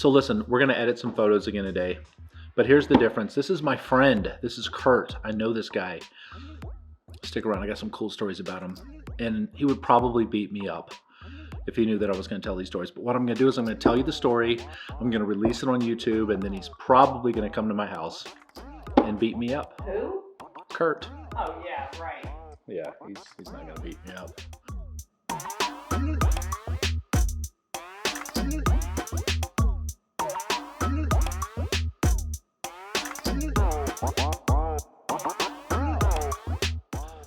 So listen, we're gonna edit some photos again today, but here's the difference. This is my friend. This is Kurt. I know this guy. Stick around, I got some cool stories about him. And he would probably beat me up if he knew that I was gonna tell these stories. But what I'm gonna do is I'm gonna tell you the story, I'm gonna release it on YouTube, and then he's probably gonna come to my house and beat me up. Who? Kurt. Oh, yeah, right. Yeah, he's not gonna beat me up.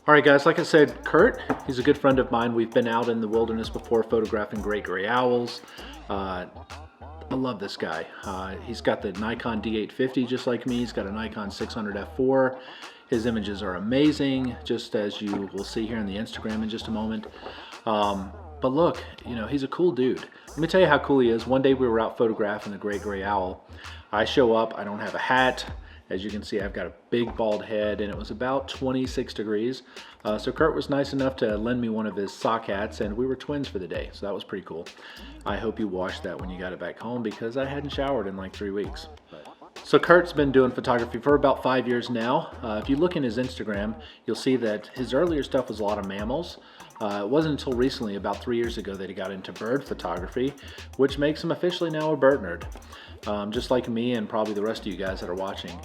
All right, guys, like I said, Kurt, he's a good friend of mine. We've been out in the wilderness before photographing great gray owls. I love this guy. He's got the Nikon D850 just like me. He's got a Nikon 600 f4. His images are amazing, just as you will see here on the Instagram in just a moment. But look, you know, he's a cool dude. Let me tell you how cool he is. One day we were out photographing the great gray owl. I show up, I don't have a hat. As you can see, I've got a big bald head, and it was about 26 degrees. So Kurt was nice enough to lend me one of his sock hats, and we were twins for the day, so that was pretty cool. I hope you washed that when you got it back home, because I hadn't showered in like 3 weeks. So Kurt's been doing photography for about 5 years now. If you look in his Instagram, you'll see that his earlier stuff was a lot of mammals. It wasn't until recently, about 3 years ago, that he got into bird photography, which makes him officially now a bird nerd. Just like me and probably the rest of you guys that are watching.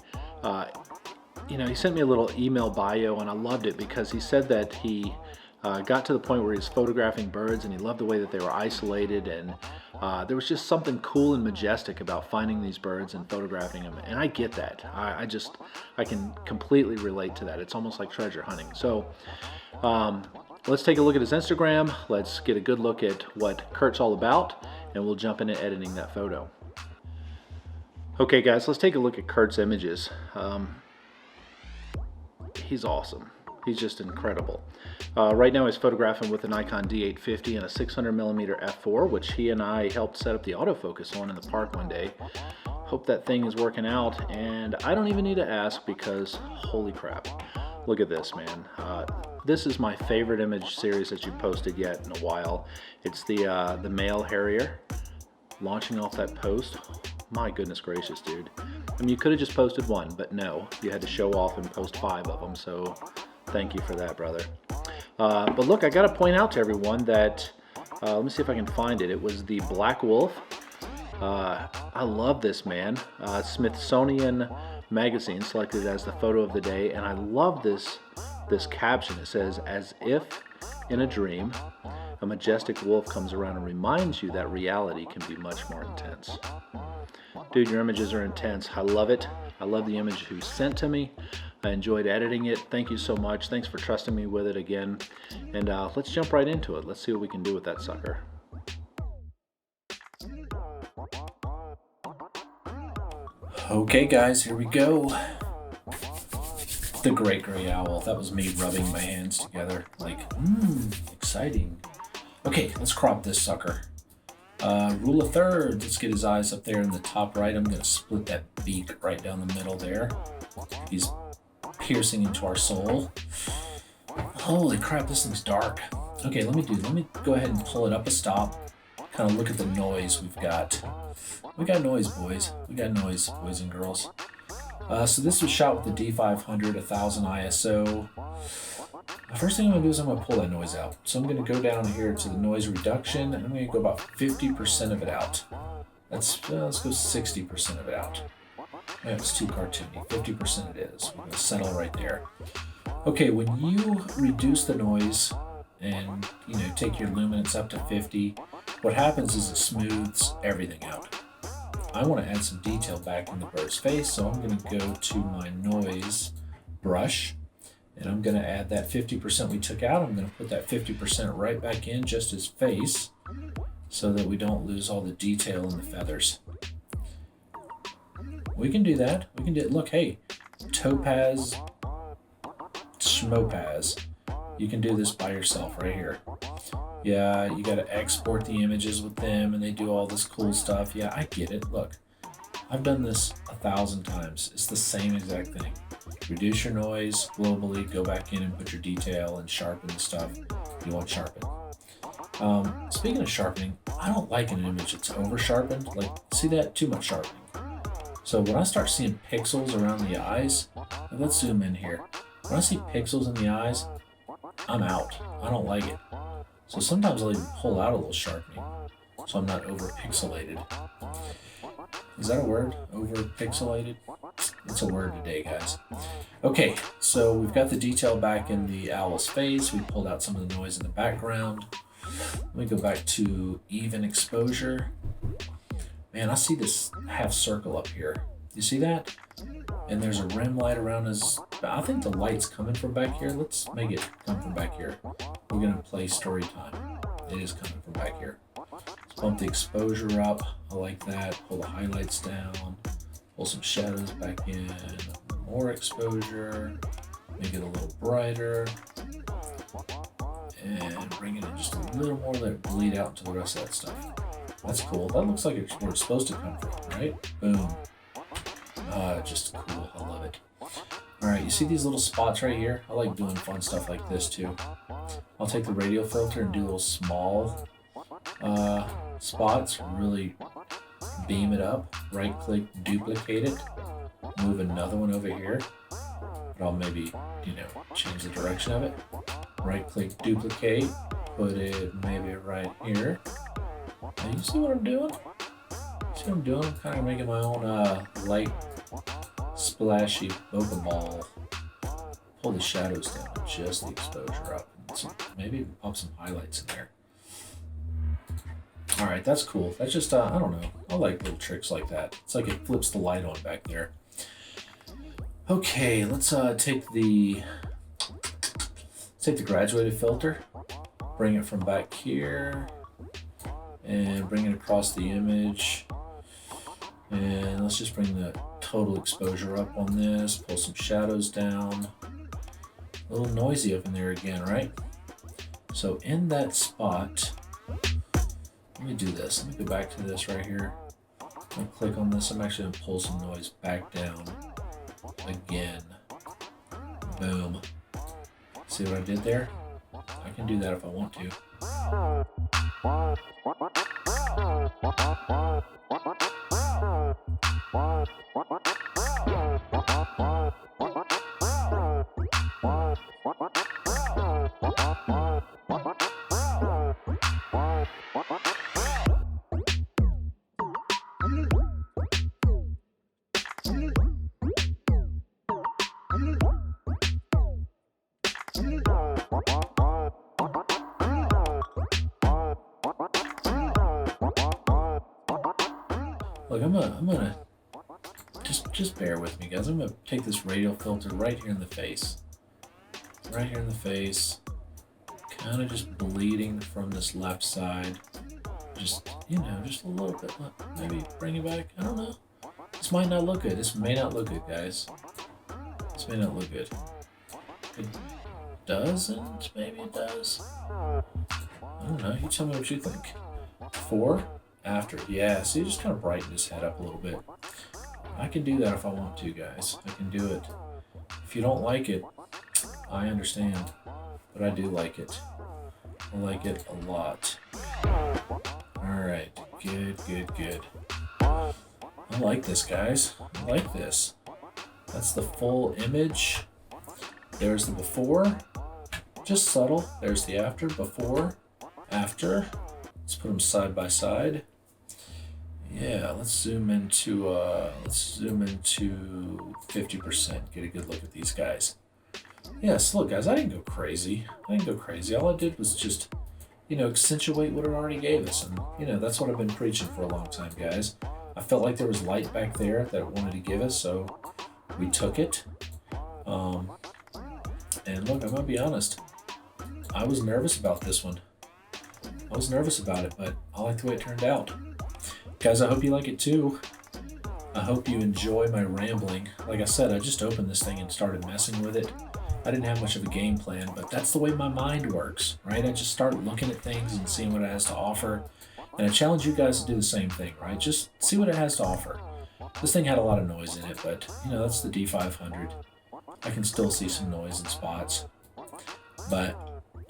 You know, he sent me a little email bio, and I loved it because he said that he got to the point where he was photographing birds, and he loved the way that they were isolated, and there was just something cool and majestic about finding these birds and photographing them. And I get that. I can completely relate to that. It's almost like treasure hunting. So let's take a look at his Instagram. Let's get a good look at what Kurt's all about, and we'll jump into editing that photo. Okay guys, let's take a look at Kurt's images. He's awesome. He's just incredible. Right now he's photographing with a Nikon D850 and a 600mm f4, which he and I helped set up the autofocus on in the park one day. Hope that thing is working out, and I don't even need to ask because holy crap. Look at this, man. This is my favorite image series that you've posted yet in a while. It's the male harrier launching off that post. My goodness gracious, dude. I mean, you could have just posted one, but no, you had to show off and post 5 of them, so thank you for that, brother. But look, I gotta point out to everyone that, let me see if I can find it. It was the black wolf. I love this, man. Smithsonian Magazine selected it as the photo of the day, and I love this caption. It says, "As if in a dream, a majestic wolf comes around and reminds you that reality can be much more intense." Dude, your images are intense. I love it. I love the image you sent to me. I enjoyed editing it. Thank you so much. Thanks for trusting me with it again. And let's jump right into it. Let's see what we can do with that sucker. Okay guys, here we go. The great gray owl. That was me rubbing my hands together. Like, exciting. Okay, let's crop this sucker. Rule of thirds. Let's get his eyes up there in the top right. I'm going to split that beak right down the middle there. He's piercing into our soul. Holy crap, this thing's dark. Okay, let me go ahead and pull it up a stop. Kind of look at the noise we've got. We got noise, boys. We got noise, boys and girls. So this was shot with the D500, 1000 ISO. The first thing I'm going to do is I'm going to pull that noise out. So I'm going to go down here to the noise reduction, and I'm going to go about 50% of it out. Let's go 60% of it out. Yeah, it's too cartoony. 50% it is. We're going to settle right there. Okay, when you reduce the noise and take your luminance up to 50, what happens is it smooths everything out. I want to add some detail back in the bird's face, so I'm going to go to my noise brush, and I'm going to add that 50% we took out. I'm going to put that 50% right back in, just his face, so that we don't lose all the detail in the feathers. We can do that. We can do it. Look, hey, topaz, schmopaz. You can do this by yourself right here. Yeah, you got to export the images with them, and they do all this cool stuff. Yeah, I get it. Look, I've done this 1,000 times. It's the same exact thing. Reduce your noise globally, go back in and put your detail and sharpen the stuff you want sharpened. Speaking of sharpening, I don't like an image that's over sharpened. Like, see that? Too much sharpening. So when I start seeing pixels around the eyes, let's zoom in here. When I see pixels in the eyes, I'm out. I don't like it. So sometimes I'll even pull out a little sharpening so I'm not over pixelated. Is that a word? Over pixelated? It's a word today, guys. Okay, so we've got the detail back in the owl's face. We pulled out some of the noise in the background. Let me go back to even exposure. Man, I see this half circle up here. You see that? And there's a rim light around his... I think the light's coming from back here. Let's make it come from back here. We're gonna play story time. It is coming from back here. Let's bump the exposure up. I like that. Pull the highlights down. Pull some shadows back in. More exposure. Make it a little brighter. And bring it in just a little more, let it bleed out into the rest of that stuff. That's cool. That looks like it's where it's supposed to come from, right? Boom. Just cool. I love it. All right, you see these little spots right here? I like doing fun stuff like this too. I'll take the radial filter and do little small spots, really beam it up, right click, duplicate it, move another one over here. But I'll maybe, change the direction of it. Right click, duplicate, put it maybe right here. Now you see what I'm doing? See what I'm doing? I'm kind of making my own light splashy bokeh ball. Pull the shadows down, adjust the exposure up, and maybe even pop some highlights in there. All right, that's cool. That's just, I don't know. I like little tricks like that. It's like it flips the light on back there. Okay, let's take the graduated filter, bring it from back here, and bring it across the image. And let's just bring the total exposure up on this, pull some shadows down. A little noisy up in there again, right? So in that spot, let me do this. Let me go back to this right here. I'll click on this. I'm actually gonna pull some noise back down again. Boom. See what I did there? I can do that if I want to. Look, I'm gonna just bear with me, guys. I'm gonna take this radial filter right here in the face. Right here in the face. Kind of just bleeding from this left side. Just, just a little bit. Maybe bring it back. I don't know. This might not look good. This may not look good, guys. This may not look good. It doesn't? Maybe it does? I don't know. You tell me what you think. Before? After. Yeah, see, just kind of brighten his head up a little bit. I can do that if I want to, guys. I can do it. If you don't like it, I understand. But I do like it. I like it a lot. Alright. Good, good, good. I like this, guys. I like this. That's the full image. There's the before. Just subtle. There's the after. Before. After. Let's put them side by side. Yeah, let's zoom into 50%. Get a good look at these guys. Yes, look, guys, I didn't go crazy. All I did was just, accentuate what it already gave us. And, that's what I've been preaching for a long time, guys. I felt like there was light back there that it wanted to give us, so we took it. And look, I'm gonna be honest. I was nervous about this one. I was nervous about it, but I like the way it turned out. Guys, I hope you like it too. I hope you enjoy my rambling. Like I said, I just opened this thing and started messing with it. I didn't have much of a game plan, but that's the way my mind works, right? I just start looking at things and seeing what it has to offer. And I challenge you guys to do the same thing, right? Just see what it has to offer. This thing had a lot of noise in it, but that's the D500. I can still see some noise in spots, but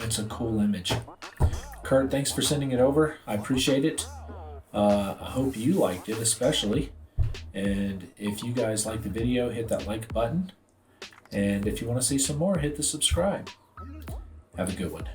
it's a cool image. Kurt, thanks for sending it over. I appreciate it. I hope you liked it especially. And if you guys like the video, hit that like button. And if you want to see some more, hit the subscribe. Have a good one.